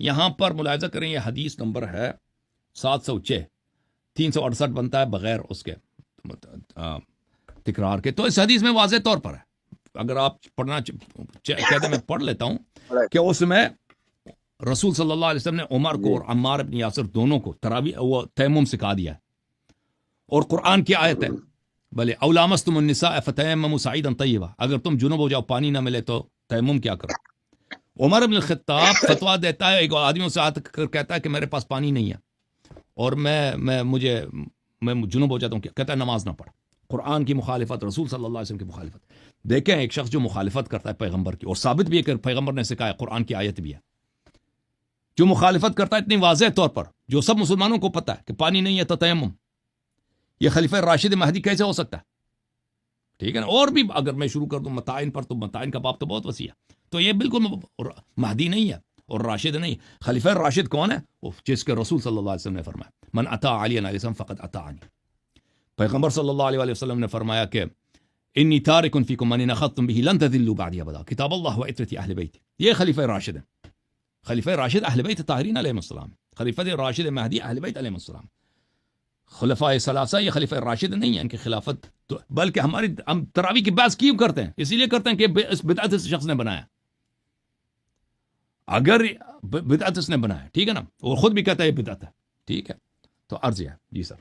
یہاں پر ملاحظہ کریں، یہ حدیث نمبر ہے 706، 368 بنتا ہے بغیر اس کے تکرار کے. تو اس حدیث میں واضح طور پر ہے، اگر آپ پڑھنا کہتے میں پڑھ لیتا ہوں کہ اس میں رسول صلی اللہ علیہ وسلم نے عمر کو اور عمار بن یاسر دونوں کو تراویح وہ تیمم سکھا دیا ہے، اور قرآن کی آیت ہے بھلے او لامستم النساء فتیمموا صعیدا طیبا، اگر تم جنوب ہو جاؤ پانی نہ ملے تو تیمم کیا کرو. عمر بن الخطاب فتویٰ دیتا ہے، ایک آدمی سے آ کر کہتا ہے کہ میرے پاس پانی نہیں ہے اور میں جنوب ہو جاتا ہوں، کہتا ہے نماز نہ پڑھ. قرآن کی مخالفت، رسول صلی اللہ علیہ وسلم کی مخالفت. دیکھیں ایک شخص جو مخالفت کرتا ہے پیغمبر کی، اور ثابت بھی ہے کہ پیغمبر نے سکھایا، قرآن کی آیت بھی ہے، جو مخالفت کرتا ہے اتنی واضح طور پر، جو سب مسلمانوں کو پتہ ہے کہ پانی نہیں ہے تو تیمم. یہ خلیفہ راشد مہدی کیسے ہو سکتا ہے؟ ٹھیک ہے نا. اور بھی اگر میں شروع کر دوں متائن پر تو متائن کا باب تو بہت وسیع ہے. تو یہ بالکل مہدی نہیں ہے اور راشد نہیں. خلیفہ راشد کون ہے؟ وہ جس کے رسول صلی اللہ علیہ وسلم نے فرمایا من اطاع علی علیہ السلام فقد اطاعنی. پیغمبر صلی اللہ علیہ وسلم نے فرمایا کہ انی تارک فیکم من ان اخذتم به لن تضلوا بعدی ابدا، کتاب اللہ و عترتی اہل بیت. یہ خلیفہ راشد ہے. خلیفہ راشد اہل بیت طاہرین علیہ السلام، خلیفہ راشد مہدی اہل بیت علیہ السلام. خلفائے ثلاثہ یہ خلیفہ راشد نہیں ہے ان کی خلافت تو، بلکہ ہم تراویح کی بحث کیوں کرتے ہیں؟ اسی لیے کرتے ہیں کہ اس بدعت اس شخص نے بنایا. اگر بدعت اس نے بنایا، ٹھیک ہے نا، وہ خود بھی کہتا ہے یہ بدعت ہے. ٹھیک ہے، تو عرض ہے. جی سر.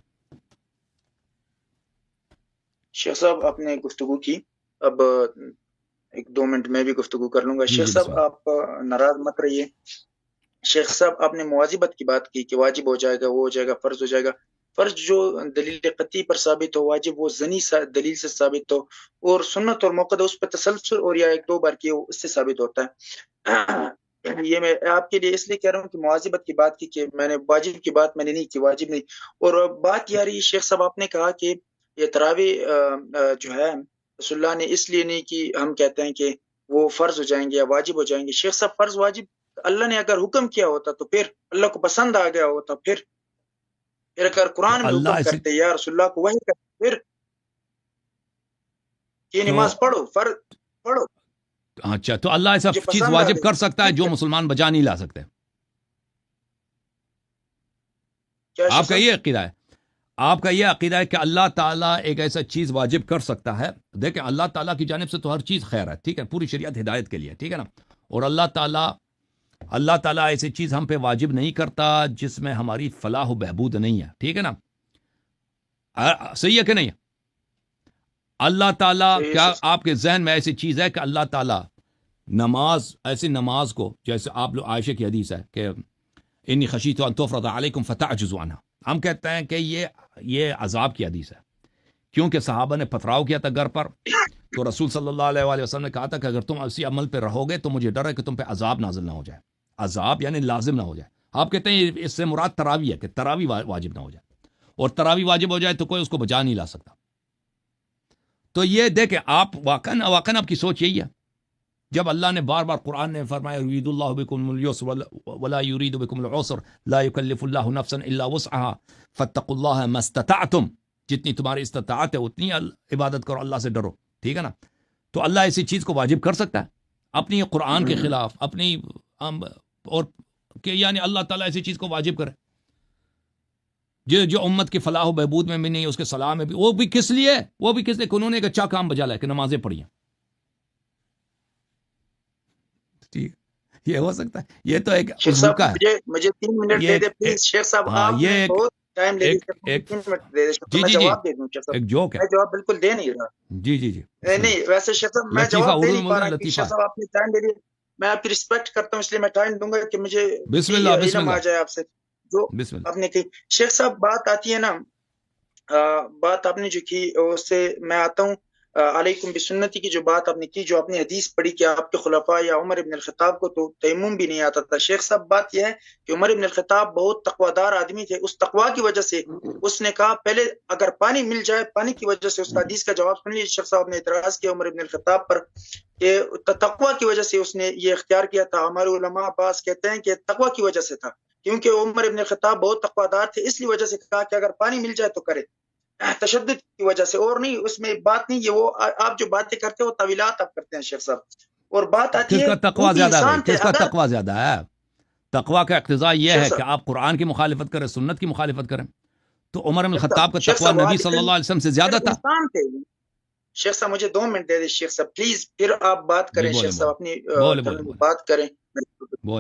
شیخ صاحب آپ نے گفتگو کی، اب 1-2 منٹ میں بھی گفتگو کر لوں گا. شیخ صاحب آپ ناراض مت رہیے. شیخ صاحب آپ نے مواظبت کی بات کی کہ واجب ہو جائے گا، وہ ہو جائے گا، فرض ہو جائے گا. فرض جو دلیل قطعی پر ثابت ہو، واجب وہ ظنی دلیل سے ثابت ہو، اور سنت اور موقع اس پہ تسلسل اور یا 1-2 بار کیے وہ اس سے ثابت ہوتا ہے. یہ میں آپ کے لیے اس لیے کہہ رہا ہوں کہ مواظبت کی بات کی کہ میں نے واجب کی بات میں نے نہیں کی، واجب نہیں. اور بات یہ آ رہی شیخ صاحب آپ نے کہا کہ یہ تراویح جو ہے رسول اللہ نے اس لیے نہیں کی، ہم کہتے ہیں کہ وہ فرض ہو جائیں گے یا واجب ہو جائیں گے. شیخ صاحب فرض واجب اللہ نے اگر حکم کیا ہوتا تو پھر اللہ کو پسند آ گیا ہوتا، پھر اگر قرآن میں حکم کرتے یا رسول اللہ کو وحی کرتے پھر یہ نماز پڑھو، فرض پڑھو. اچھا، تو اللہ ایسا چیز واجب کر سکتا ہے جو مسلمان بجا نہیں لا سکتے. آپ کا یہ عقیدہ ہے؟ آپ کا یہ عقیدہ ہے کہ اللہ تعالیٰ ایک ایسا چیز واجب کر سکتا ہے؟ دیکھیں اللہ تعالیٰ کی جانب سے تو ہر چیز خیر ہے، ٹھیک ہے، پوری شریعت ہدایت کے لیے، ٹھیک ہے نا. اور اللہ تعالیٰ ایسی چیز ہم پہ واجب نہیں کرتا جس میں ہماری فلاح و بہبود نہیں ہے، ٹھیک ہے نا. صحیح ہے کہ نہیں؟ اللہ تعالیٰ کیا آپ کے ذہن میں ایسی چیز ہے کہ اللہ تعالیٰ ایسی نماز کو، جیسے آپ لوگ عائشہ کی حدیث ہے کہ انی خشیت ان تفرض علیکم فتعجزوا عنها، ہم کہتے ہیں کہ یہ عذاب کی حدیث ہے، کیونکہ صحابہ نے پتھراؤ کیا تھا گھر پر، تو رسول صلی اللہ علیہ وسلم نے کہا تھا کہ اگر تم اسی عمل پہ رہو گے تو مجھے ڈر ہے کہ تم پہ عذاب نازل نہ ہو جائے. عذاب یعنی لازم نہ ہو جائے. آپ کہتے ہیں اس سے مراد تراویح ہے کہ تراویح واجب نہ ہو جائے، اور تراویح واجب ہو جائے تو کوئی اس کو بچا نہیں لا سکتا. تو یہ دیکھیں آپ واقعاً آپ کی سوچ یہی ہے. جب اللہ نے بار بار قرآن نے فرمایا یرید اللہ بکم اليسر ولا یرید بکم العسر لا یکلف اللہ نفسا الا وسعها فاتقوا اللہ ما استطعتم، جتنی تمہاری استطاعت ہے اتنی عبادت کرو، اللہ سے ڈرو، ٹھیک ہے نا. تو اللہ ایسی چیز کو واجب کر سکتا ہے اپنی قرآن کے خلاف، اپنی اور کہ یعنی اللہ تعالیٰ ایسی چیز کو واجب کرے جو امت کی فلاح و بہبود میں بھی نہیں، اس کے صلاح میں بھی، وہ بھی کس لیے کہ انہوں نے ایک اچھا کام بجا لایا کہ نمازیں پڑھیں. ٹھیک، یہ ہو سکتا ہے. یہ تو ایک موقع ہے. مجھے 3 منٹ دے دے پلیز شیخ صاحب. یہ بہت ٹائم لے لیے، 3 منٹ دے دے. میں جواب دے دوں شیخ صاحب. ایک جوک ہے، میں جواب بالکل دے نہیں رہا. جی نہیں ویسے شیخ صاحب میں جواب دے نہیں پا رہا. شیخ صاحب آپ نے ٹائم دے دیا، میں آپ کی رسپیکٹ کرتا ہوں، اس لیے میں ٹائم دوں گا کہ مجھے علم آ جائے آپ سے جو آپ نے کی. شیخ صاحب بات آتی ہے نا، بات آپ نے جو کی اس سے میں آتا ہوں علیکم بسنتی کی جو بات آپ نے کی، جو آپ نے حدیث پڑھی کہ آپ کے خلفاء یا عمر ابن الخطاب کو تو تیمم بھی نہیں آتا تھا. شیخ صاحب بات یہ ہے کہ عمر ابن الخطاب بہت تقویدار آدمی تھے، اس تقوی کی وجہ سے اس نے کہا پہلے اگر پانی مل جائے، پانی کی وجہ سے اس کا حدیث کا جواب سن لیجیے. شیخ صاحب نے اعتراض کیا عمر ابن الخطاب پر کہ تقوی کی وجہ سے اس نے یہ اختیار کیا تھا. ہمارے علماء پاس کہتے ہیں کہ تقوی کی وجہ سے تھا، کیونکہ عمر ابن الخطاب بہت تقویدار تھے، اس لیے وجہ سے کہا کہ اگر پانی مل جائے تو کرے، تشدد کی وجہ سے، اور نہیں اس میں بات نہیں. یہ وہ آپ جو باتیں کرتے ہو تعویلات آپ کرتے ہیں شیخ صاحب. اور بات آتی ہے کس کا تقوی زیادہ ہے؟ کس کا تقوی زیادہ ہے؟ تقوی کا اقتضا یہ ہے کہ آپ قرآن کی مخالفت کریں، سنت کی مخالفت کریں. تو عمر بن الخطاب کا تقوی نبی صلی اللہ علیہ وسلم سے زیادہ تھا. شیخ صاحب مجھے 2 منٹ دے دیں شیخ صاحب پلیز، پھر آپ بات کریں شیخ صاحب، اپنی بات کریں.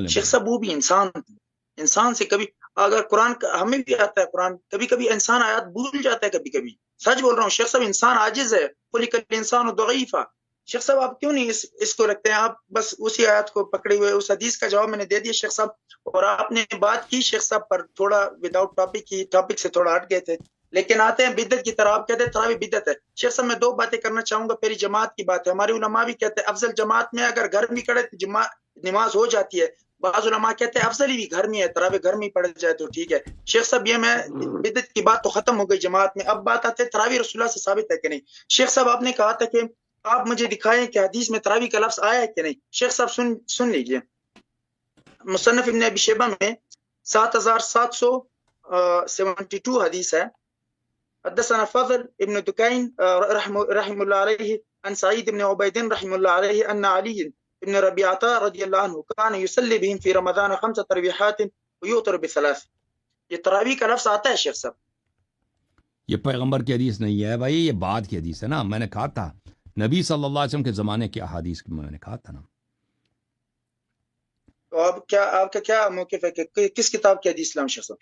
شیخ صاحب وہ بھی انسان تھے، انسان سے کبھی اگر قرآن ہمیں بھی آتا ہے قرآن، کبھی کبھی انسان آیات بھول جاتا ہے، کبھی کبھی سچ بول رہا ہوں شیخ صاحب، انسان عاجز ہے، خلق الانسان ضعیفا. شیخ صاحب آپ کیوں نہیں اس کو رکھتے ہیں، آپ بس اسی آیات کو پکڑے ہوئے. اس حدیث کا جواب میں نے دے دیا شیخ صاحب، اور آپ نے بات کی شیخ صاحب پر تھوڑا وداؤٹ ٹاپک کی، ٹاپک سے تھوڑا ہٹ گئے تھے، لیکن آتے ہیں بدعت کی طرح. آپ کہتے ہیں تراویح بدعت ہے. شیخ صاحب میں 2 باتیں کرنا چاہوں گا. پہلی جماعت کی بات ہے، ہمارے علماء بھی کہتے ہیں افضل جماعت میں اگر گھر میں کھڑے تو نماز ہو جاتی ہے. بعض علماء کہتے ہیں افضل بھی گھر میں ہے، تراویح گھر میں پڑھ جائے تو ٹھیک ہے. شیخ صاحب یہ میں بدعت کی بات تو ختم ہو گئی جماعت میں، اب بات آتے ہیں تراویح رسول اللہ سے ثابت ہے کہ نہیں. شیخ صاحب آپ نے کہا تھا کہ آپ مجھے دکھائیں کہ حدیث میں تراویح کا لفظ آیا ہے کہ نہیں. شیخ صاحب سن لیجئے، مصنف ابن ابی شیبہ میں 7772 حدیث ہے. حدثنا فضل ابن دکین رحم اللہ علیہ عن سعید ابن عبید رحم اللہ علیہ ان علی ابن ربیعہ رضی اللہ عنہ کان یصلی بهم فی رمضان 5 تراویحات ویوتر ب3. یہ تراویح کا لفظ آتا ہے شیخ صاحب؟ یہ پیغمبر کی حدیث نہیں ہے بھائی، یہ بعد کی حدیث ہے نا. میں نے کہا تھا نبی صلی اللہ علیہ وسلم کے زمانے کی احادیث کی، میں نے کہا تھا نا. تو آپ کا کیا موقف ہے کہ کس کتاب کی حدیث لام شیخ صاحب؟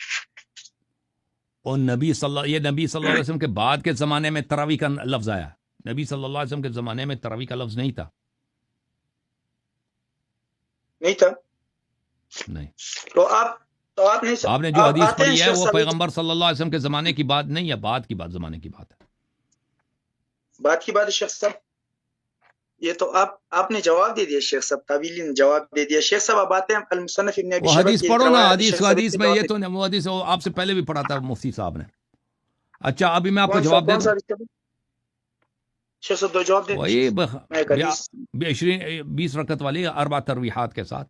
اور نبی صلی اللہ علیہ وسلم کے بعد کے زمانے میں تراویح کا لفظ آیا. نبی صلی اللہ علیہ وسلم کے زمانے میں تراویح کا لفظ نہیں تھا. نہیں. تو آپ نے جو حدیث پڑھی ہے وہ پیغمبر صلی اللہ علیہ وسلم کے زمانے کی بات نہیں ہے، بعد کی بات، زمانے کی بات ہے. بات کی بات ہے شیخ صاحب. یہ تو آپ نے جواب دے دیا شیخ صاحب، طویلی نے جواب دے دیا. شیخ صاحب آپ آتے ہیں المصنف ابن ابی شیبہ، حدیث پڑھو نا. حدیث میں یہ تو وہ حدیث آپ سے پہلے بھی پڑھا تھا مفتی صاحب نے. اچھا ابھی میں آپ کو جواب دے دوں. شیخ صاحب دو جواب دے وہی 20 رکعت والی 4 تراویحات کے ساتھ.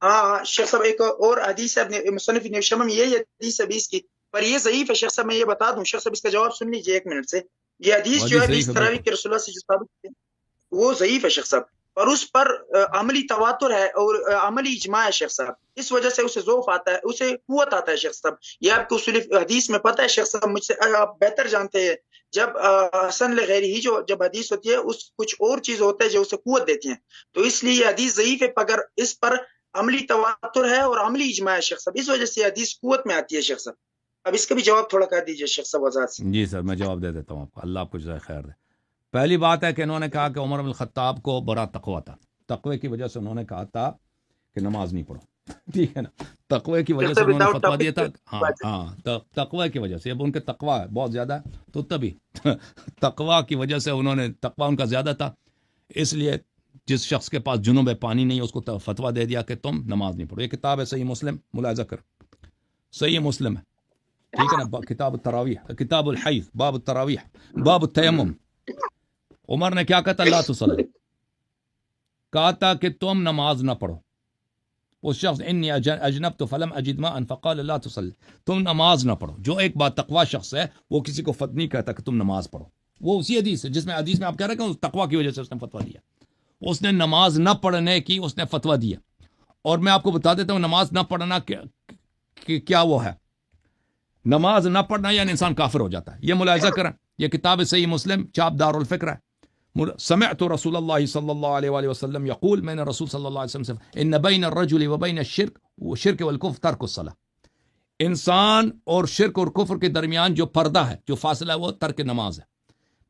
ہاں شیخ صاحب ایک اور حدیث ہے مصنف ابن ابی شیبہ میں، یہی حدیث ہے 20 کی، پر یہ ضعیف ہے شیخ صاحب. میں یہ بتا دوں شیخ صاحب، اس کا جواب سن لیجیے 1 منٹ سے. یہ حدیث جو ہے 20 تراویح کے رسول اللہ سے جو ثابت ہے وہ ضعیف ہے شیخ صاحب، اور اس پر عملی تواتر ہے اور عملی اجماع ہے شیخ صاحب. اس وجہ سے اسے ضعف آتا ہے، اسے قوت آتا ہے شیخ صاحب. یہ آپ کو اصول حدیث میں پتہ ہے شیخ صاحب، مجھ سے آپ بہتر جانتے ہیں. جب حسن لغیری ہی جب حدیث ہوتی ہے اس کچھ اور چیز ہوتا ہے جو اسے قوت دیتی ہیں، تو اس لیے یہ حدیث ضعیف ہے، مگر اس پر عملی تواتر ہے اور عملی اجماع ہے شیخ صاحب، اس وجہ سے یہ حدیث قوت میں آتی ہے شیخ صاحب. اب اس کا بھی جواب تھوڑا کر دیجیے شیخ صاحب وضاحت سے. جی سر میں جواب دے دیتا ہوں آپ کو، اللہ آپ کو جزائے خیر دے. پہلی بات ہے کہ انہوں نے کہا کہ عمر بن الخطاب کو بڑا تقوی تھا، تقوی کی وجہ سے انہوں نے کہا تھا کہ نماز نہیں پڑھو. ٹھیک ہے نا، تقوی کی وجہ سے انہوں نے فتویٰ دیا تھا. ہاں تقوی کی وجہ سے، اب ان کے تقوی بہت زیادہ ہے تو تبھی تقوی کی وجہ سے انہوں نے، تقوی ان کا زیادہ تھا، اس لیے جس شخص کے پاس جنوب پانی نہیں ہے اس کو فتویٰ دے دیا کہ تم نماز نہیں پڑھو. یہ کتاب ہے صحیح مسلم، ملاحظہ کر، صحیح مسلم ہے، ٹھیک ہے نا. کتاب التراویح، کتاب الحیض، باب التراویح، باب التیمم. عمر نے کیا کہا؟ لا تصلی، کہا تھا کہ تم نماز نہ پڑھو. اس شخص انی اجنبت فلم اجد ماء فقال لا تصلی، تم نماز نہ پڑھو. جو ایک بات تقوی شخص ہے وہ کسی کو فتویٰ نہیں کہتا کہ تم نماز پڑھو. وہ اسی حدیث ہے جس میں حدیث میں آپ کہہ رہے ہیں کہ تقوی کی وجہ سے اس نے فتویٰ دیا. اس نے نماز نہ پڑھنے کی اس نے فتویٰ دیا. اور میں آپ کو بتا دیتا ہوں نماز نہ پڑھنا کیا وہ ہے. نماز نہ پڑھنا یعنی انسان کافر ہو جاتا ہے. یہ ملاحظہ کریں، یہ کتاب صحیح مسلم، چاپ دار الفکر ہے. سمعت رسول اللہ صلی اللہ علیہ وآلہ وسلم یقول، میں نے رسول صلی اللہ علیہ وسلم سے، ان بین الرجل و بین الشرک والکفر ترک الصلاۃ، انسان اور شرک اور کفر کے درمیان جو پردہ ہے، جو فاصلہ ہے، وہ ترک نماز ہے.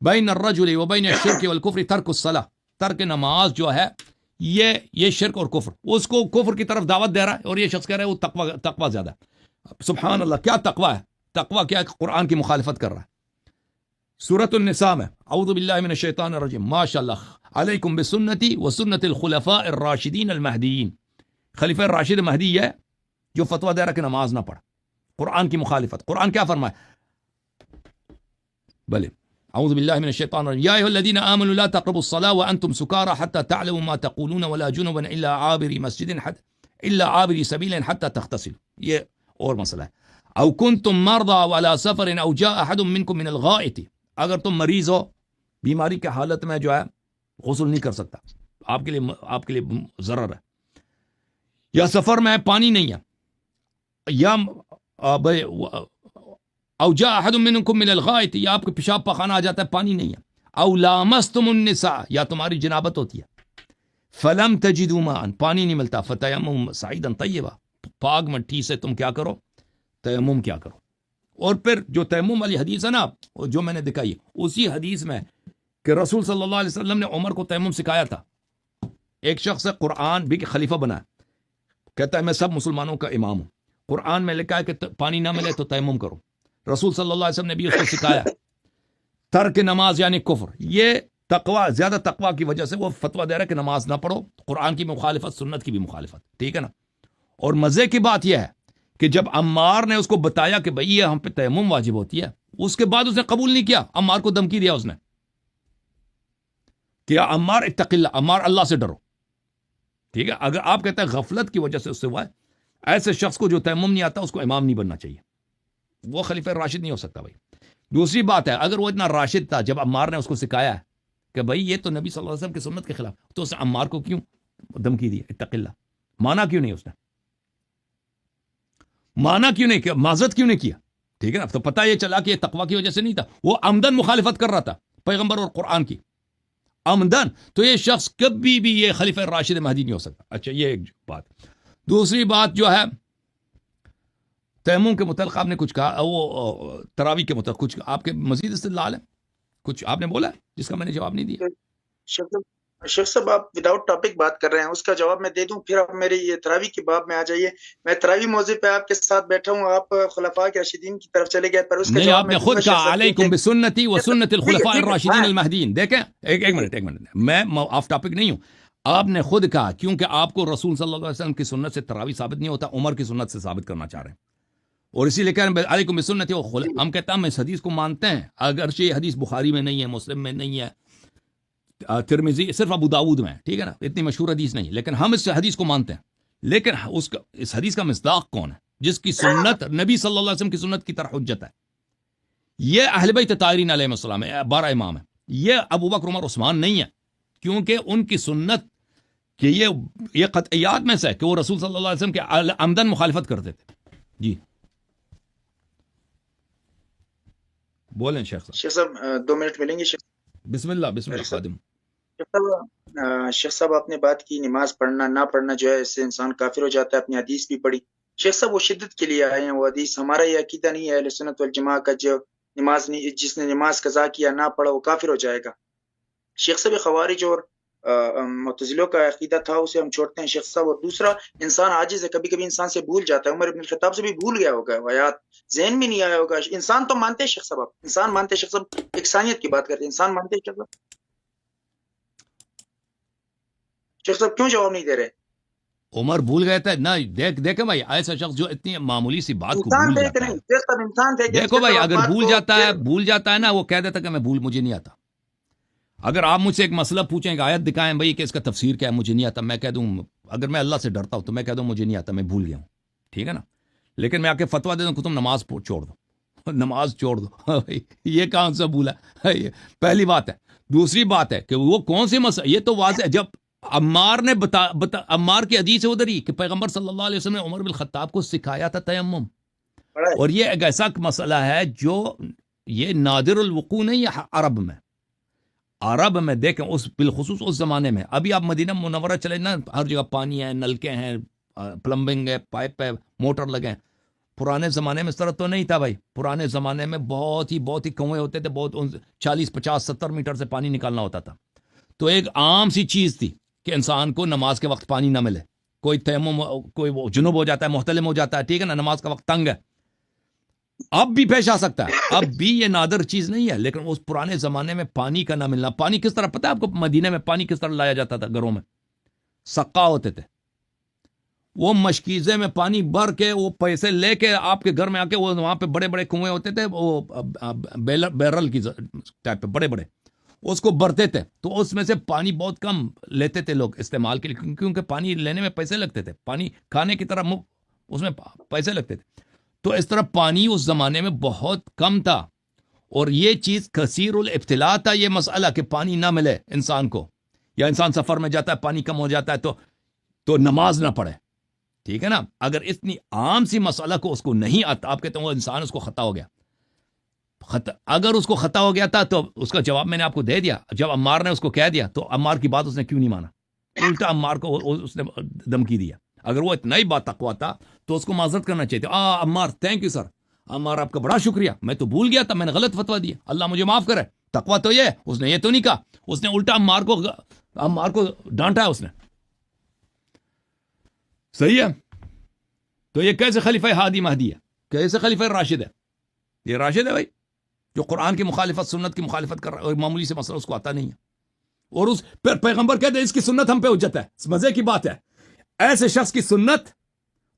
بین الرجل و بین الشرک والکفر ترک الصلاۃ، ترک نماز جو ہے یہ شرک اور کفر، اس کو کفر کی طرف دعوت دے رہا ہے، اور یہ شخص کہہ رہا ہے وہ تقوی زیادہ ہے. سبحان اللہ، کیا تقوی ہے؟ تقوی کیا ہے؟ قرآن کی مخالفت کر رہا ہے. سورۃ النساء میں اعوذ باللہ من الشیطان الرجیم، ماشاء اللہ، علیکم بسنتی و سنت الخلفاء الراشدین المہدیین. خلیفہ راشد مہدی ہے جو فتویٰ دے رہا کہ نماز نہ پڑھ. قرآن کی مخالفت. قرآن کیا فرمائے؟ بلے اعوذ باللہ من الشیطان الرجیم، یا ایھا الذین آمنوا لا تقربوا الصلاة وانتم سکارى حتى تعلموا ما تقولون ولا جنبا الا عابری سبیل حتى تغتسلوا. یہ اور مسئلہ ہے. او کنتم مرضى وعلى سفر او جاء احد منکم من الغائط، اگر تم مریض ہو، بیماری کے حالت میں جو ہے غسل نہیں کر سکتا، آپ کے لیے ضرر ہے. یا سفر میں پانی نہیں ہے، یا او جاء احد منکم من الغائط، یا آپ کو پیشاب پخانہ آ جاتا ہے پانی نہیں ہے، او لامستم النساء، یا تمہاری جنابت ہوتی ہے، فلم تجدوا ماء، پانی نہیں ملتا، فتیمموا صعیدا طیبا، پاک مٹی سے تم کیا کرو، تیمم کیا کرو۔ اور پھر جو تیمم والی حدیث ہے نا جو میں نے دکھائی، اسی حدیث میں کہ رسول صلی اللہ علیہ وسلم نے عمر کو تیمم سکھایا تھا۔ ایک شخص ہے قرآن بھی خلیفہ بنا، کہتا ہے میں سب مسلمانوں کا امام ہوں، قرآن میں لکھا ہے کہ پانی نہ ملے تو تیمم کرو، رسول صلی اللہ علیہ وسلم نے بھی اس کو سکھایا۔ ترک نماز یعنی کفر، یہ تقوی، زیادہ تقوی کی وجہ سے وہ فتویٰ دے رہا ہے کہ نماز نہ پڑھو، قرآن کی مخالفت، سنت کی بھی مخالفت، ٹھیک ہے نا۔ اور مزے کی بات یہ ہے کہ جب عمار نے اس کو بتایا کہ بھئی یہ ہم پہ تیمم واجب ہوتی ہے، اس کے بعد اس نے قبول نہیں کیا، عمار کو دھمکی دیا اس نے کہ عمار اتق اللہ، عمار اللہ سے ڈرو، ٹھیک ہے۔ اگر آپ کہتے ہیں غفلت کی وجہ سے اس سے ہوا ہے، ایسے شخص کو جو تیمم نہیں آتا اس کو امام نہیں بننا چاہیے، وہ خلیفہ راشد نہیں ہو سکتا بھائی۔ دوسری بات ہے، اگر وہ اتنا راشد تھا جب عمار نے اس کو سکھایا ہے کہ بھئی یہ تو نبی صلی اللہ علیہ وسلم کی سنت کے خلاف، تو اس نے عمار کو کیوں دھمکی دی اتق اللہ؟ مانا کیوں نہیں اس نے؟ مانا کیوں نہیں کیا؟ معذرت کیوں نہیں کیا؟ ٹھیک ہے نا، تو پتہ یہ چلا کہ یہ تقوی کی وجہ سے نہیں تھا، وہ عمدن مخالفت کر رہا تھا پیغمبر اور قرآن کی، عمدن۔ تو یہ شخص کبھی بھی یہ خلیفہ راشد مہدی نہیں ہو سکتا۔ اچھا یہ ایک بات۔ دوسری بات جو ہے تیمم کے متعلق آپ نے کچھ کہا، وہ تراویح کے متعلق کچھ آپ کے مزید استدلال ہے، کچھ آپ نے بولا ہے جس کا میں نے جواب نہیں دیا؟ شیخ صاحب آپ وداؤٹ ٹاپک بات کر رہے ہیں، اس کا جواب میں دے دوں، پھر آپ میری یہ تراویح کے باب میں آ جائیے۔ میں تراویح موضوع پہ آپ کے ساتھ بیٹھا ہوں، آپ خلفاء کے راشدین کی طرف چلے گئے، پر اس کا نہیں، جواب آپ نے خود کہا علیکم بسنتی و سنت الخلفاء الراشدین المہدیین۔ دیکھیں ایک منٹ، میں آف ٹاپک نہیں ہوں، آپ نے خود کہا کیونکہ آپ کو رسول صلی اللہ علیہ وسلم کی سنت سے تراویح ثابت نہیں ہوتا، عمر کی سنت سے ثابت کرنا چاہ رہے ہیں، اور اسی لیے کہہ رہے ہیں علیکم بسنتی و خلفاء۔ ہم کہتے ہیں ہم اس حدیث کو مانتے ہیں، اگرچہ یہ حدیث بخاری میں نہیں ہے، مسلم میں نہیں ہے، ترمذی، صرف ابو داؤد میں ہے، ٹھیک ہے نا، اتنی مشہور حدیث نہیں، لیکن ہم اس حدیث کو مانتے ہیں۔ لیکن اس حدیث کا مصداق کون ہے؟ جس کی سنت نبی صلی اللہ علیہ وسلم کی سنت کی طرح حجت ہے، یہ اہل بیت طاہرین علیہ السلام ہے، 12 امام ہے، یہ ابو بکر عمر عثمان نہیں ہے، کیونکہ ان کی سنت کہ یہ قطعیات میں سے ہے کہ وہ رسول صلی اللہ علیہ وسلم کے عمدن مخالفت کرتے تھے۔ جی بولیں شیخ صاحب 2 منٹ ملیں گے شیخ؟ بسم اللہ خادم۔ شیخ صاحب آپ نے بات کی نماز پڑھنا نہ پڑھنا جو ہے اس سے انسان کافر ہو جاتا ہے، اپنی حدیث بھی پڑھی شیخ صاحب، وہ شدت کے لیے آئے ہیں، وہ حدیث ہمارا یہ عقیدہ نہیں ہے اہل سنت والجماعہ کا، جو نماز نہیں، جس نے نماز قضا کیا نہ پڑھا وہ کافر ہو جائے گا۔ شیخ صاحب خوارج اور معتزلوں کا عقیدہ تھا، اسے ہم چھوڑتے ہیں شیخ صاحب۔ اور دوسرا، انسان عاجز ہے، کبھی کبھی انسان سے بھول جاتا ہے، عمر بن الخطاب سے بھی بھول گیا ہوگا، آیات ذہن میں نہیں آیا ہوگا۔ انسان تو مانتے ہیں شیخ صاحب، آپ انسان مانتے ہیں شیخ صاحب، اکسانیت کی بات کرتے ہیں، انسان مانتے ہیں شیخ صاحب؟ شیخ صاحب کیوں جواب نہیں دے رہے؟ عمر بھول گئے تھے نہ، دیکھیں بھائی، ایسا شخص جو اتنی معمولی سی بات کو بھول جاتا ہے، دیکھو بھائی اگر بھول جاتا ہے نا، وہ کہہ دیتا کہ میں مجھے نہیں آتا۔ اگر آپ مجھ سے ایک مسئلہ پوچھیں کہ آیت دکھائیں بھائی کہ اس کا تفسیر کیا ہے، مجھے نہیں آتا، میں کہہ دوں، اگر میں اللہ سے ڈرتا ہوں تو میں کہہ دوں مجھے نہیں آتا، میں بھول گیا ہوں، ٹھیک ہے نا۔ لیکن میں آ کے فتویٰ دے دوں کہ تم نماز چھوڑ دو، نماز چھوڑ دو، یہ کہاں سے بھولا؟ پہلی بات ہے۔ دوسری بات ہے کہ وہ کون سی مسئلہ، یہ تو واضح ہے، جب عمار نے عمار کی حدیث ہے ادھر ہی کہ پیغمبر صلی اللہ علیہ وسلم نے عمر بن الخطاب کو سکھایا تھا تیمم، اور یہ ایک ایسا مسئلہ ہے جو یہ نادر الوقوع نہیں ہے عرب میں دیکھیں، اس بالخصوص اس زمانے میں۔ ابھی آپ مدینہ منورہ چلیں نا، ہر جگہ پانی ہے، نلکے ہیں، پلمبنگ ہے، پائپ ہے، موٹر لگے ہیں۔ پرانے زمانے میں اس طرح تو نہیں تھا بھائی، پرانے زمانے میں بہت ہی کنویں ہوتے تھے، بہت 40 50 70 میٹر سے پانی نکالنا ہوتا تھا۔ تو ایک عام سی چیز تھی کہ انسان کو نماز کے وقت پانی نہ ملے، کوئی تیمم، کوئی جنوب ہو جاتا ہے، محتلم ہو جاتا ہے، ٹھیک ہے نا، نماز کا وقت تنگ ہے، اب بھی پیش آ سکتا ہے، اب بھی یہ نادر چیز نہیں ہے۔ لیکن اس پرانے زمانے میں پانی کا نہ ملنا، پانی کس طرح، پتہ ہے آپ کو مدینے میں پانی کس طرح لایا جاتا تھا؟ گھروں میں سقا ہوتے تھے، وہ مشکیزے میں پانی بھر کے، وہ پیسے لے کے آپ کے گھر میں آ کے، وہ وہاں پہ بڑے بڑے کنویں ہوتے تھے، وہ بیرل کی ٹائپ پہ بڑے بڑے، اس کو بھرتے تھے، تو اس میں سے پانی بہت کم لیتے تھے لوگ استعمال کے لیے، کیونکہ پانی لینے میں پیسے لگتے تھے، پانی کھانے کی طرح اس میں پیسے لگتے تھے۔ تو اس طرح پانی اس زمانے میں بہت کم تھا، اور یہ چیز کثیر الابتلاء تھا، یہ مسئلہ کہ پانی نہ ملے انسان کو، یا انسان سفر میں جاتا ہے پانی کم ہو جاتا ہے تو نماز نہ پڑھے، ٹھیک ہے نا. اگر اتنی عام سی مسئلہ کو اس کو نہیں آتا, آپ کہتے ہیں وہ انسان اس کو خطا ہو گیا, اگر اس کو خطا ہو گیا تھا تو اس کا جواب میں نے آپ کو دے دیا. جب عمار نے اس کو کہہ دیا تو عمار کی بات اس نے کیوں نہیں مانا, الٹا عمار کو اس نے دھمکی دیا. اگر وہ اتنا ہی بات تقویٰ تھا تو اس کو معذرت کرنا چاہیے تھا. Ammar thank you sir, Ammar آپ کا بڑا شکریہ, میں تو بھول گیا تھا, میں نے غلط فتویٰ دیا, اللہ مجھے معاف کرے. تقویٰ تو یہ, اس نے یہ تو نہیں کہا, اس نے الٹا عمار کو ڈانٹا ہے اس نے. صحیح ہے. تو یہ کیسے خلیفہ ہادی مہدی ہے, کیسے خلیفہ راشد ہے؟ یہ راشد ہے بھائی, جو قرآن کی مخالفت, سنت کی مخالفت کر رہا ہے, اور معمولی سے مسئلہ اس کو آتا نہیں ہے. اور اس پیغمبر کہتے ہیں اس کی سنت ہم پہ حجت ہے. مزے کی بات ہے, ایسے شخص کی سنت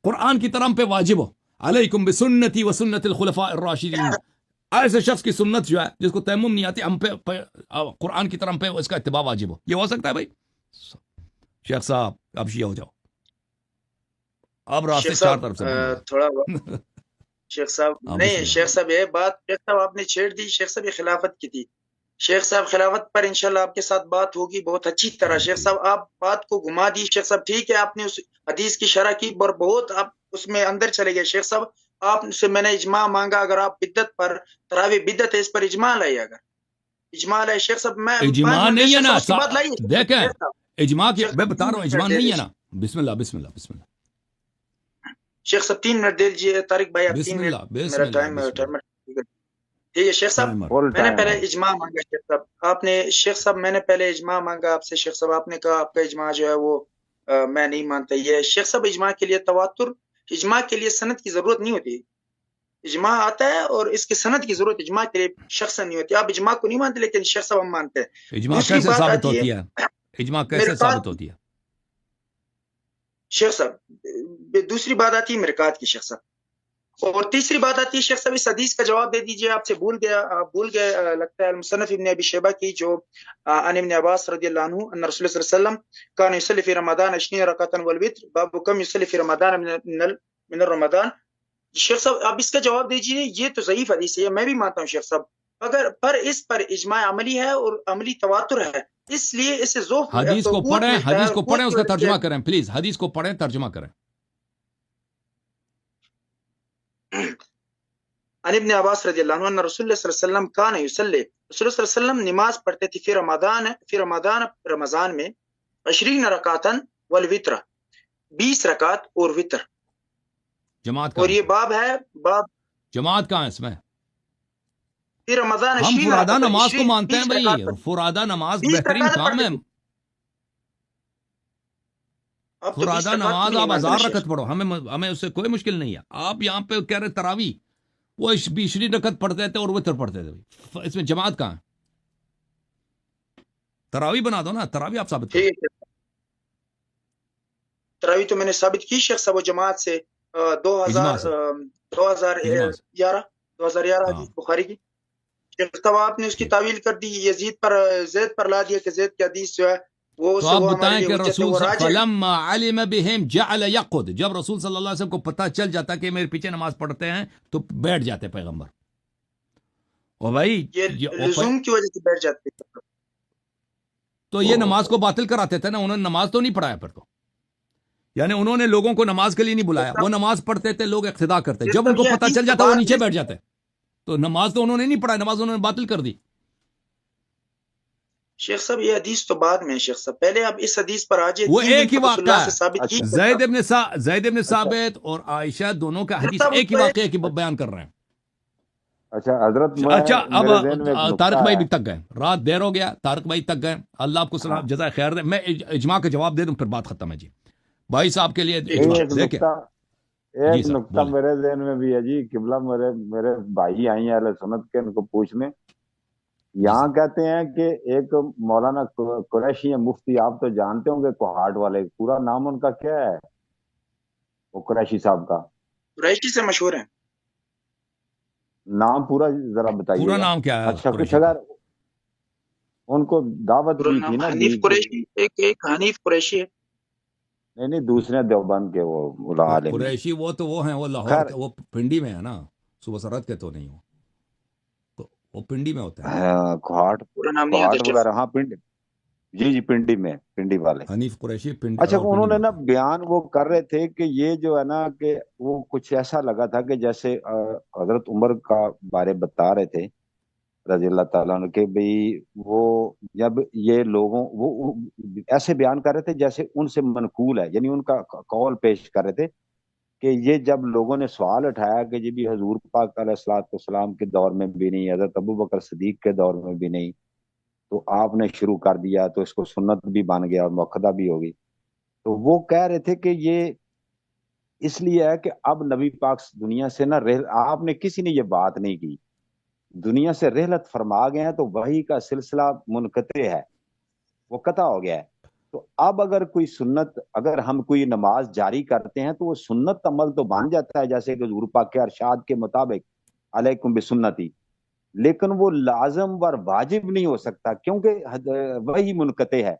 قرآن کی طرح ہم پہ واجب ہو, علیکم بسنتی و سنت الخلفاء الراشدین. ایسے شخص کی سنت جو ہے جس کو تیمم نہیں آتی, ہم پہ قرآن کی طرح ہم پہ اس کا اتباع واجب ہو. یہ ہو سکتا ہے بھائی؟ شیخ صاحب اب شیعہ ہو جاؤ, اب راستے چار طرف سے تھوڑا شیخ صاحب نہیں, شیخ صاحب یہ بات شیخ صاحب آپ نے چھیڑ دی. شیخ صاحب یہ خلافت کی تھی. شیخ صاحب خلافت پر انشاءاللہ آپ کے ساتھ بات ہوگی بہت اچھی طرح. شیخ صاحب آپ بات کو گھما دی. شیخ صاحب ٹھیک ہے, آپ نے اس حدیث کی شرح کی اور بہت آپ اس میں اندر چلے گئے. شیخ صاحب آپ سے میں نے اجماع مانگا, اگر آپ بدت پر تراویح بدت ہے اس پر اجماع لائیے. اگر اجماع لائے شیخ صاحب, میں اجماع نہیں ہے نا, بات لائیے. دیکھیں اجماع کی میں بتا رہا ہوں, اجماع نہیں ہے نا. بسم اللہ بسم اللہ بسم اللہ. شیخ صاحب 3 منٹ دے دیجیے. طارق بھائی آپ 3 منٹ, میرا ٹائم ٹھیک ہے. شیخ صاحب میں نے پہلے اجماع مانگا. شیخ صاحب آپ نے, شیخ صاحب میں نے پہلے اجماع مانگا آپ سے. شیخ صاحب آپ نے کہا آپ کا اجماع جو ہے وہ میں نہیں مانتا. یہ شیخ صاحب اجماع کے لیے تواتر, اجماع کے لیے سند کی ضرورت نہیں ہوتی. اجماع آتا ہے اور اس کی سند کی ضرورت اجماع کے لیے شخص نہیں ہوتی. آپ اجماع کو نہیں مانتے لیکن شیخ صاحب ہم مانتے ہیں. اجماع کیسے ثابت ہوتی ہے؟ اجماع کیسے ثابت ہوتی ہے شیخ صاحب؟ دوسری بات آتی ہے مرکات کی شیخ صاحب, اور تیسری بات آتی ہے شیخ صاحب اس حدیث کا جواب دے دیجیے. آپ سے بھول گئے لگتا ہے المصنف ابن ابی شیبہ کی, جو عن ابن عباس رضی اللہ عنہ ان رسول اللہ صلی اللہ علیہ وسلم کان یصلی فی رمضان 20 رکعۃ والوتر باب کم یصلی فی رمضان من الرمضان. شیخ صاحب آپ اس کا جواب دیجیے. یہ تو ضعیف حدیث ہے, میں بھی مانتا ہوں شیخ صاحب, اگر پر اس پر اجماع عملی ہے اور عملی تواتر ہے, اس لیے اسے ذوق حدیث کو پڑھیں, حدیث کو پڑھیں, اس کا ترجمہ کریں پلیز. حدیث کو پڑھیں, ترجمہ کریں. عن ابن عباس رضی اللہ عنہ ان رسول اللہ صلی اللہ علیہ وسلم کان یصلی, رسول اللہ صلی اللہ علیہ وسلم نماز پڑھتے تھے فی رمضان میں 20 رکعۃ والوتر, 20 رکعت اور وتر. جماعت اور یہ باب ہے, باب جماعت کہاں ہے اس میں؟ فی رمضان. ہم فرادہ نماز کو مانتے ہیں بھائی, فرادہ نماز بہترین کام ہے. فرادہ نماز آپ 1000 رکعت پڑھو, ہمیں اس سے کوئی مشکل نہیں ہے. آپ یہاں پہ کہہ رہے تراویح, وہ 20 رکعت پڑھتے تھے اور وتر پڑھتے تھے. اس میں جماعت کہاں ہے؟ تراویح بنا دو نا, تراویح آپ ثابت کرو. تراویح تو میں نے ثابت کی شیخ صاحب, وہ جماعت سے 2011 حدیث بخاری کی. شیخ صاحب آپ نے اس کی تعویل کر دی, یزید پر لا دیا کہ زید کی حدیث جو ہے وہ. تو آپ بتائیں کہ رسول فلما علم بهم جعل يقعد, جب رسول صلی اللہ علیہ وسلم کو پتہ چل جاتا کہ میرے پیچھے نماز پڑھتے ہیں تو بیٹھ جاتے پیغمبر. اور بھائی لزوم کی وجہ سے بیٹھ جاتے, تو یہ نماز کو باطل کراتے تھے نا. انہوں نے نماز تو نہیں پڑھایا پھر تو, یعنی انہوں نے لوگوں کو نماز کے لیے نہیں بلایا, وہ نماز پڑھتے تھے, لوگ اقتدا کرتے. جب ان کو پتہ چل جاتا وہ نیچے بیٹھ جاتے. تو نماز تو انہوں نے نہیں پڑھایا, نماز انہوں نے باطل کر دی. شیخ صاحب یہ حدیث تو بعد میں, شیخ صاحب پہلے آپ اس حدیث پر آ جائے. وہ ایک ہی واقعہ ہے, زید ابن ثابت اور عائشہ دونوں کا حدیث ایک ہی واقعہ کی بیان کر رہے ہیں. اچھا حضرت, اچھا اب طارق بھائی بھی تک گئے, رات دیر ہو گیا, طارق بھائی تک گئے, اللہ آپ کو سلام جزائے خیر دے. میں اجماع کا جواب دے دوں پھر بات ختم ہے. جی بھائی صاحب کے لیے ایک نقطہ میرے ذہن میں بھی ہے جی. قبلہ میرے بھائی آئی ہیں اہل سنت کے, ان کو پوچھنے. یہاں کہتے ہیں کہ ایک مولانا قریشی ہیں مفتی, آپ تو جانتے ہوں گے, کوہاٹ والے. پورا نام ان کا کیا ہے وہ قریشی صاحب کا؟ قریشی سے مشہور ہیں. نام پورا ذرا بتائیے. پورا نام کیا ہے؟ اچھا کچھ اگر ان کو دعوت دی تھی نا. حنیف قریشی, ایک حنیف قریشی ہے. نہیں دوسرے دیوبند کے وہ عالم قریشی, وہ تو وہ ہیں, وہ لاہور, وہ پنڈی میں ہے نا, صوبہ سرحد کے تو نہیں ہو, وہ پنڈی میں ہوتا ہے. گھاٹ وغیرہ, ہاں پنڈی. جی پنڈی میں، پنڈی والے حنیف قریشی پنڈی. اچھا انہوں نے نا بیان وہ کر رہے تھے کہ یہ جو ہے نا کہ وہ کچھ ایسا لگا تھا کہ جیسے حضرت عمر کا بارے بتا رہے تھے رضی اللہ تعالیٰ عنہ کہ بھئی وہ جب یہ لوگوں وہ ایسے بیان کر رہے تھے جیسے ان سے منقول ہے، یعنی ان کا قول پیش کر رہے تھے کہ یہ جب لوگوں نے سوال اٹھایا کہ جی بھی حضور پاک علیہ الصلوۃ والسلام کے دور میں بھی نہیں، حضرت ابو بکر صدیق کے دور میں بھی نہیں، تو آپ نے شروع کر دیا تو اس کو سنت بھی بن گیا اور مؤکدہ بھی ہوگی. تو وہ کہہ رہے تھے کہ یہ اس لیے ہے کہ اب نبی پاک دنیا سے نا آپ نے کسی نے یہ بات نہیں کی، دنیا سے رحلت فرما گئے ہیں تو وحی کا سلسلہ منقطع ہے، وہ قطع ہو گیا ہے. تو اب اگر کوئی سنت، اگر ہم کوئی نماز جاری کرتے ہیں تو وہ سنت عمل تو بن جاتا ہے جیسے کہ حضور پاک کے ارشاد کے مطابق علیکم بسنتی، لیکن وہ لازم اور واجب نہیں ہو سکتا کیونکہ وہی منقطع ہے.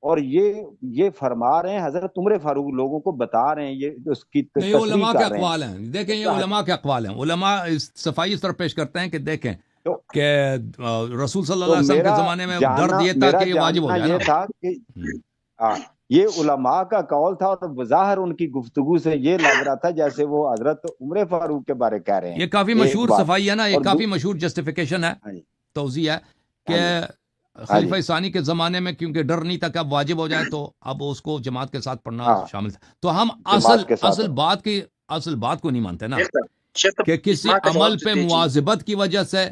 اور یہ فرما رہے ہیں حضرت عمر فاروق لوگوں کو بتا رہے ہیں، یہ اس کی نہیں علماء کے اقوال ہیں. دیکھیں یہ علماء کے اقوال ہیں، علماء صفائی اس طرح پیش کرتے ہیں کہ دیکھیں کہ رسول صلی اللہ علیہ وسلم کے زمانے میں درد یہ تھا کہ یہ واجب ہو جائے. یہ تھا کہ یہ علماء کا قول تھا اور بظاہر ان کی گفتگو سے یہ لگ رہا تھا جیسے وہ حضرت عمر فاروق کے بارے کہہ رہے ہیں. یہ کافی مشہور صفائی ہے نا، یہ کافی مشہور جسٹیفیکیشن ہے، توضیح ہے کہ خلیفہ ثانی کے زمانے میں کیونکہ ڈر نہیں تھا کہ اب واجب ہو جائے تو اب اس کو جماعت کے ساتھ پڑھنا شامل تھا. تو ہم اصل بات کو نہیں مانتے نا کہ کسی عمل پہ مواظبت کی وجہ سے،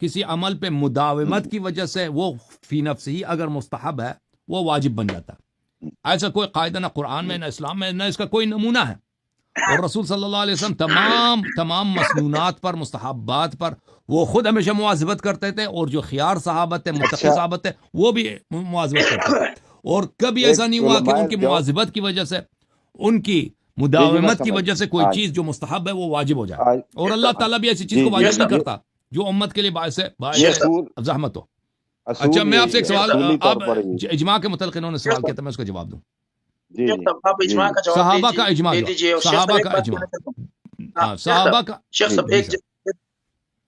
کسی عمل پہ مداومت کی وجہ سے وہ فی نفس ہی اگر مستحب ہے وہ واجب بن جاتا. ایسا کوئی قاعدہ نہ قرآن میں نہ اسلام میں نہ اس کا کوئی نمونہ ہے. اور رسول صلی اللہ علیہ وسلم تمام مسنونات پر، مستحبات پر وہ خود ہمیشہ مواظبت کرتے تھے، اور جو خیار صحابت تھے، متقی صحابت تھے، وہ بھی مواظبت کرتے تھے. اور کبھی ایسا نہیں ہوا کہ ان کی مواظبت کی وجہ سے، ان کی مداومت کی وجہ سے کوئی چیز جو مستحب ہے وہ واجب ہو جائے. اور اللہ تعالیٰ بھی ایسی چیز کو واجب نہیں کرتا جو امت کے لیے باعث زحمت ہو. اچھا میں آپ سے ایک سوال، آپ اجماع کے متعلق انہوں نے سوال کیا تھا، میں اس کا جواب دوں. صحابہ کا اجماع، صحابہ کا اجماع، صحابہ کا. شیخ صاحب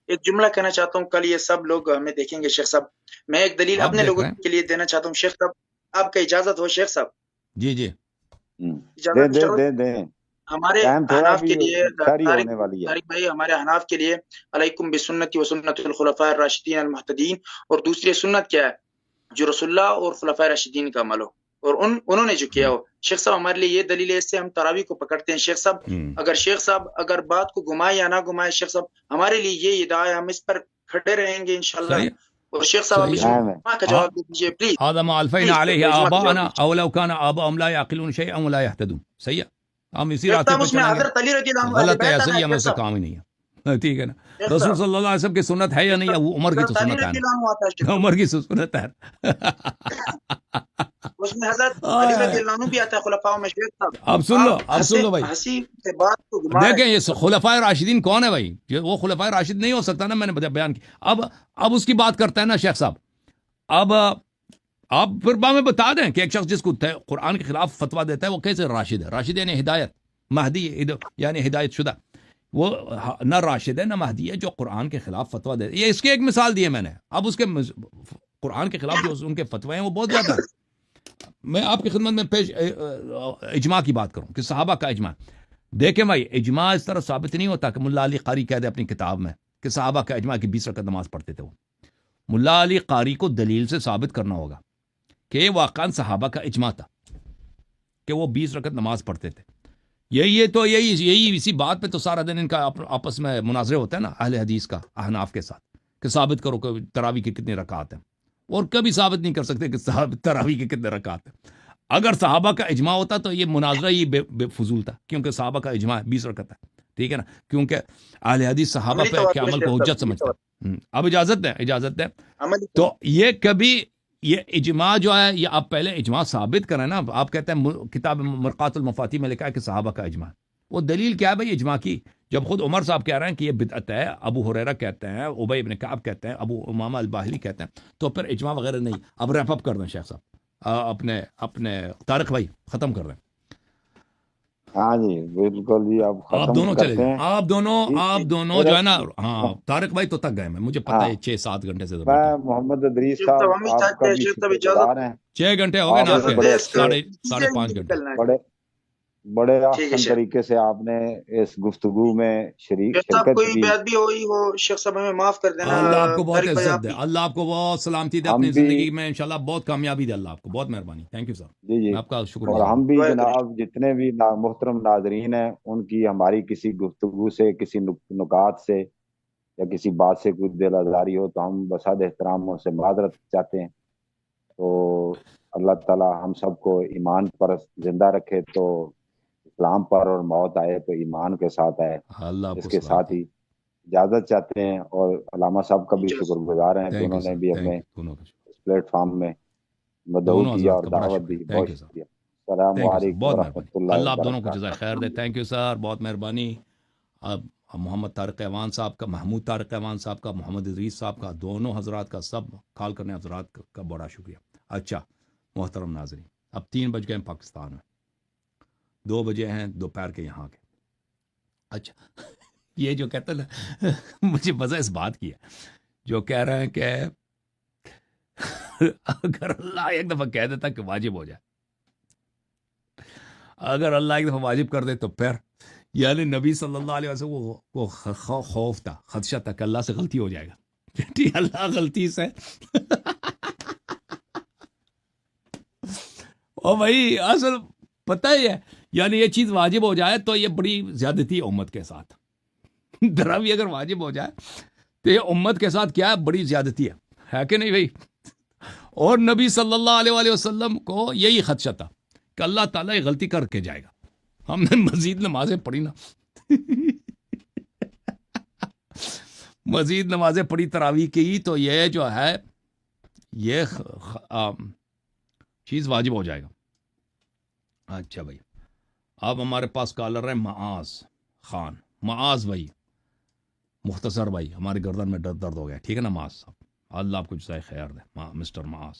ایک جملہ کہنا چاہتا ہوں، کل یہ سب لوگ ہمیں دیکھیں گے. شیخ صاحب میں ایک دلیل اپنے لوگوں کے لیے دینا چاہتا ہوں. شیخ صاحب آپ کا اجازت ہو؟ شیخ صاحب جی دیں. ہمارے احناف کے لیے طارق بھائی، ہمارے احناف کے لیے علیکم بسنتی و سنت الخلفاء الراشدین المہتدین، اور دوسری سنت کیا ہے؟ جو رسول اللہ اور خلفاء راشدین کا عمل ہو اور انہوں نے جو کیا ہو. شیخ صاحب ہمارے لیے یہ دلیل ہے، اس سے ہم تراویح کو پکڑتے ہیں. شیخ صاحب اگر بات کو گھمائے یا نہ گھمائے، شیخ صاحب ہمارے لیے یہ ادعا ہے، ہم اس پر کھڑے رہیں گے انشاءاللہ. اور شیخ صاحب کا جواب دیجیے پلیز. هذا ما الفینا علیہ آباءنا او لو کان آباؤہم لا یعقلون شیئا ولا یہتدون. صحیح ہے، ہم اسی راستے پر چلیں گے. غلط ہے، اصل ہم سے کام ہی نہیں ہے. ٹھیک ہے نا، رسول صلی اللہ علیہ وسلم کی سنت ہے یا نہیں ہے؟ وہ عمر کی تو سنت ہے، عمر کی سنت ہے. اس میں حضرت علی رضی اللہ عنہ بھی آتا ہے خلفاء میں. اب سن لو بھائی، دیکھیں یہ خلفاء راشدین کون ہے بھائی؟ وہ خلفاء راشد نہیں ہو سکتا نا، میں نے بیان کی. اب اس کی بات کرتا ہے نا شیخ صاحب. اب آپ پھر ہمیں بتا دیں کہ ایک شخص جس کو قرآن کے خلاف فتویٰ دیتا ہے وہ کیسے راشد ہے؟ راشد یعنی ہدایت، مہدی یعنی ہدایت شدہ. وہ نہ راشد ہے نہ مہدی ہے جو قرآن کے خلاف فتویٰ دیتا ہے. یہ اس کی ایک مثال دی ہے میں نے. اب اس کے قرآن کے خلاف جو ان کے فتوے ہیں وہ بہت زیادہ ہیں. میں آپ کی خدمت میں پیش اجماع کی بات کروں کہ صحابہ کا اجماع. دیکھیں بھائی، اجماع اس طرح ثابت نہیں ہوتا کہ ملا علی قاری کہہ دے اپنی کتاب میں کہ صحابہ کا اجماع کی 20 رکعت نماز پڑھتے تھے. وہ ملا علی قاری کو دلیل سے ثابت کرنا ہوگا کہ یہ واقعاً صحابہ کا اجماع تھا کہ وہ 20 رکعت نماز پڑھتے تھے. یہی اسی بات پہ تو سارا دن ان کا آپس میں مناظرے ہوتا ہے نا اہل حدیث کا احناف کے ساتھ کہ ثابت کرو کہ تراویح کی کتنے رکعات ہیں، اور کبھی ثابت نہیں کر سکتے کہ تراویح کے کتنے رکعات ہیں. اگر صحابہ کا اجماع ہوتا تو یہ مناظرہ ہی بے فضول تھا، کیونکہ صحابہ کا اجماع 20 رکعت ہے. ٹھیک ہے نا، کیونکہ اہل حدیث صحابہ پہ عمل کو حجت سمجھتا ہے. اب اجازت دیں تو یہ کبھی یہ اجماع جو ہے یہ آپ پہلے اجماع ثابت کریں نا. آپ کہتے ہیں کتاب مرقات المفاتیح میں لکھا ہے کہ صحابہ کا اجماع. وہ دلیل کیا ہے بھائی اجماع کی؟ جب خود عمر صاحب کہہ رہے ہیں کہ یہ بدعت ہے، ابو ہریرہ کہتے ہیں، ابی ابن کعب کہتے ہیں، ابو امامہ الباہلی کہتے ہیں، تو پھر اجماع وغیرہ نہیں. اب ریپ اپ کر دیں شیخ صاحب، اپنے طارق بھائی ختم کر رہے ہیں. ہاں جی بالکل جی، اب آپ ختم دونوں چلے کرتے جائیں، ہیں آپ دونوں جو ہے نا، ہاں ہاں طارق بھائی تو تک گئے، مجھے پتہ ہے 6-7 گھنٹے سے میں بیٹھے ہیں، محمد ادریس شیخ صاحب صاحب ہم بھی آپ کا چاہتے ہیں، بھی شیخ صاحب شکر اجازت، گزار ہیں، 6 گھنٹے ہو گئے نا آپ آپ نے کے، اجازت دے اس کا، ساڑھے 5 مجھے گھنٹے نکلنا ہے۔ بڑے ٹھیک ہے احسن شیخ، طریقے سے آپ نے اس گفتگو میں شیخ صاحب شرکت کوئی کی. بات بھی ہوئی ہو شیخ صاحب ہمیں معاف کر دینا، اللہ آپ کو بہت طارق بھائی عزت آپ دے، بھی اللہ آپ کو بہت سلامتی دے ہم اپنی بھی زندگی میں، انشاءاللہ بہت کامیابی دے اللہ آپ کو، بہت مہربانی، تھینک یو سر، جی جی، میں آپ کا شکر اور گزار ہوں۔ ہم بھی دعائیں کریں۔ جناب جتنے بھی محترم ناظرین ہیں ان کی ہماری کسی گفتگو سے، کسی نکات سے یا کسی بات سے کوئی دل آزاری ہو تو ہم بصد احترام ان سے معذرت چاہتے ہیں. تو اللہ تعالی ہم سب کو ایمان پر زندہ رکھے، تو اسلام پر، اور موت آئے تو ایمان کے ساتھ آئے. اللہ آپ اس کو کے ساتھ سلامتی، ہی اجازت چاہتے ہیں، اور علامہ صاحب کا بھی اجازت، شکر گزار ہیں کہ تھینک یو انہوں نے سر، بھی تھینک ہمیں یو، دونوں کا شکر، اس پلیٹ فارم میں مدعو دونوں کیا حضرات اور کا بڑا دعوت شکریہ، دی. تھینک بہت یو سر، شکریہ. السلام تھینک یو سر، علیکم بہت ورحمۃ مہربانی، اللہ اللہ آپ دونوں کو جزائے وبرکاتہ. خیر دے، تھینک یو سر، بہت مہربانی. اب محمد طارق ایوان صاحب کا، محمود طارق ایوان صاحب کا، محمد ادریس صاحب کا، دونوں حضرات کا، سب کال کرنے حضرات کا بڑا شکریہ. اچھا محترم ناظرین، اب 3 بج گئے ہیں پاکستان میں، 2 بجے ہیں دوپہر کے یہاں کے. اچھا یہ جو کہتے ہیں نا مجھے مزہ اس بات کی ہے، جو کہہ رہے ہیں کہ اگر اللہ ایک دفعہ کہہ دیتا کہ واجب ہو جائے، اگر اللہ ایک دفعہ واجب کر دے تو پھر، یعنی نبی صلی اللہ علیہ وسلم کو خوف تھا، خدشہ تھا کہ اللہ سے غلطی ہو جائے گا، اللہ غلطی سے اور بھائی اصل پتہ ہی ہے، یعنی یہ چیز واجب ہو جائے تو یہ بڑی زیادتی ہے امت کے ساتھ. دراوی اگر واجب ہو جائے تو یہ امت کے ساتھ کیا ہے، بڑی زیادتی ہے کہ نہیں بھائی. اور نبی صلی اللہ علیہ وآلہ وسلم کو یہی خدشہ تھا کہ اللہ تعالیٰ یہ غلطی کر کے جائے گا. ہم نے مزید نمازیں پڑھی نا مزید نمازیں پڑھی، تراویح کی، تو یہ جو ہے یہ چیز واجب ہو جائے گا. اچھا بھائی، اب ہمارے پاس کالر ہے معاذ خان. معاذ بھائی، مختصر بھائی، ہمارے گردن میں درد ہو گیا، ٹھیک ہے نا معاذ صاحب، اللہ آپ کو جزائے خیر دے، مسٹر معاذ.